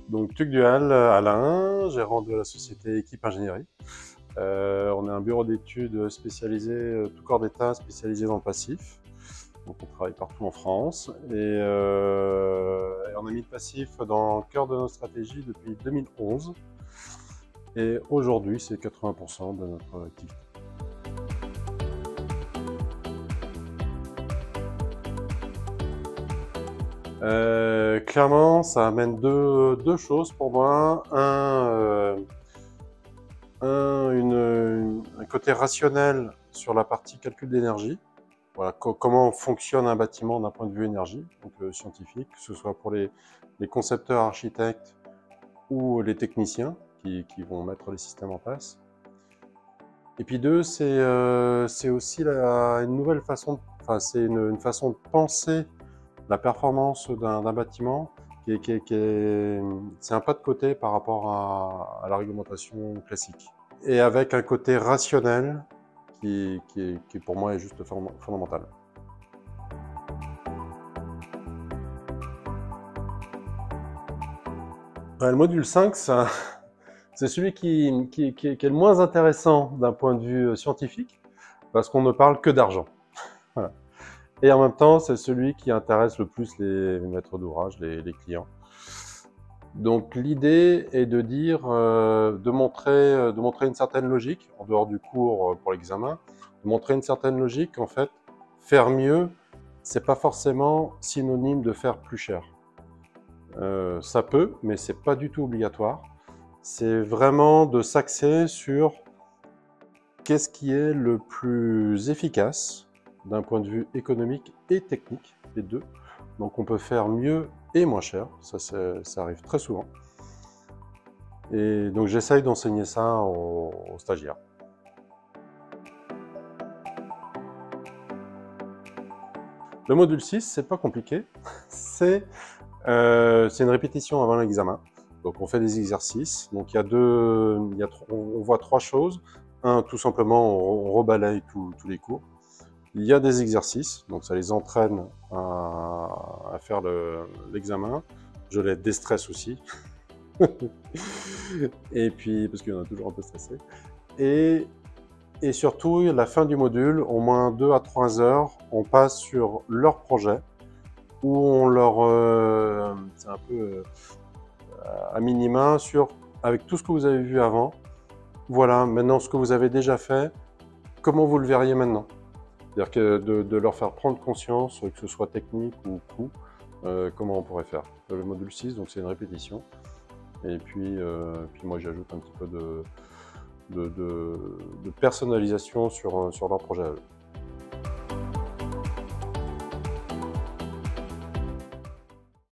Donc Tugdual, Alain, gérant de la société Équipe Ingénierie. On est un bureau d'études spécialisé, tout corps d'État spécialisé dans le passif. Donc on travaille partout en France et on a mis le passif dans le cœur de notre stratégie depuis 2011. Et aujourd'hui, c'est 80% de notre activité. Clairement, ça amène deux choses pour moi. Un côté rationnel sur la partie calcul d'énergie. Voilà, comment fonctionne un bâtiment d'un point de vue énergie, donc scientifique, que ce soit pour les concepteurs, architectes ou les techniciens qui vont mettre les systèmes en place. Et puis deux, c'est aussi une nouvelle façon, c'est une façon de penser la performance d'un bâtiment c'est un pas de côté par rapport à la réglementation classique. Et avec un côté rationnel qui pour moi est juste fondamental. Le module 5, c'est celui qui est le moins intéressant d'un point de vue scientifique, parce qu'on ne parle que d'argent. Voilà. Et en même temps, c'est celui qui intéresse le plus les maîtres d'ouvrage, les clients. Donc l'idée est de dire, de montrer une certaine logique, en dehors du cours pour l'examen, de montrer une certaine logique. En fait, faire mieux, c'est pas forcément synonyme de faire plus cher. Ça peut, mais c'est pas du tout obligatoire. C'est vraiment de s'axer sur qu'est-ce qui est le plus efficace d'un point de vue économique et technique, les deux. Donc on peut faire mieux et moins cher, ça arrive très souvent. Et donc j'essaye d'enseigner ça aux stagiaires. Le module 6, c'est pas compliqué, c'est une répétition avant l'examen. Donc on fait des exercices, donc on voit trois choses. Un, tout simplement, on rebalaye tous les cours. Il y a des exercices, donc ça les entraîne à faire l'examen. Je les déstresse aussi. Et puis, parce qu'il y en a toujours un peu stressé. Et surtout, à la fin du module, au moins 2 à 3 heures, on passe sur leur projet, où on leur... c'est un peu à minima avec tout ce que vous avez vu avant. Voilà, maintenant ce que vous avez déjà fait, comment vous le verriez maintenant? C'est-à-dire que de leur faire prendre conscience, que ce soit technique ou coût, comment on pourrait faire. Le module 6, donc c'est une répétition. Et puis moi j'ajoute un petit peu de personnalisation sur leur projet à eux.